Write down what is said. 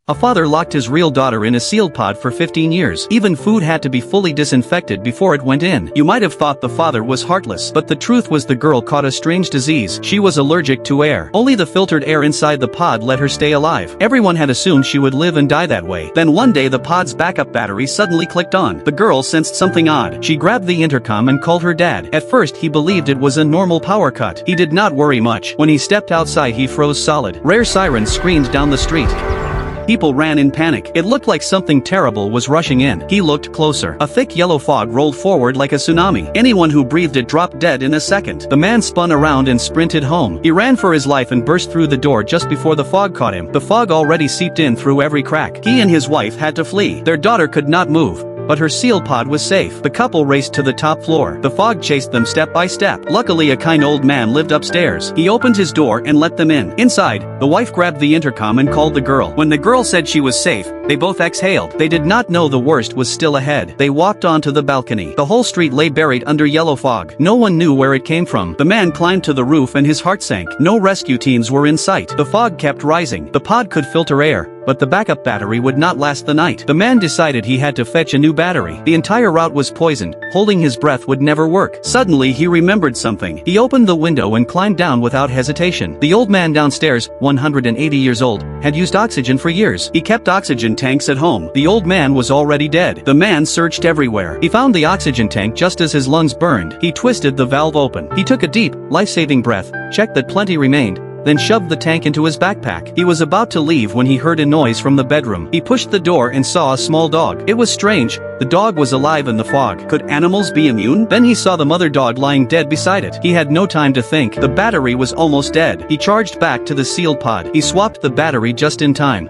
A father locked his real daughter in a sealed pod for 15 years. Even food had to be fully disinfected before it went in. You might have thought the father was heartless, but the truth was the girl caught a strange disease. She was allergic to air. Only the filtered air inside the pod let her stay alive. Everyone had assumed she would live and die that way. Then one day the pod's backup battery suddenly clicked on. The girl sensed something odd. She grabbed the intercom and called her dad. At first he believed it was a normal power cut. He did not worry much. When he stepped outside he froze solid. Rare sirens screamed down the street. People ran in panic. It looked like something terrible was rushing in. He looked closer. A thick yellow fog rolled forward like a tsunami. Anyone who breathed it dropped dead in a second. The man spun around and sprinted home. He ran for his life and burst through the door just before the fog caught him. The fog already seeped in through every crack. He and his wife had to flee. Their daughter could not move, but her sealed pod was safe. The couple raced to the top floor. The fog chased them step by step. Luckily a kind old man lived upstairs. He opened his door and let them in. Inside, the wife grabbed the intercom and called the girl. When the girl said she was safe, they both exhaled. They did not know the worst was still ahead. They walked onto the balcony. The whole street lay buried under yellow fog. No one knew where it came from. The man climbed to the roof and his heart sank. No rescue teams were in sight. The fog kept rising. The pod could filter air, but the backup battery would not last the night. The man decided he had to fetch a new battery. The entire route was poisoned. Holding his breath would never work. Suddenly he remembered something. He opened the window and climbed down without hesitation. The old man downstairs, 180 years old, had used oxygen for years. He kept oxygen tanks at home. The old man was already dead. The man searched everywhere. He found the oxygen tank just as his lungs burned. He twisted the valve open. He took a deep, life-saving breath, checked that plenty remained, then shoved the tank into his backpack. He was about to leave when he heard a noise from the bedroom. He pushed the door and saw a small dog. It was strange. The dog was alive in the fog. Could animals be immune? Then he saw the mother dog lying dead beside it. He had no time to think. The battery was almost dead. He charged back to the sealed pod. He swapped the battery just in time.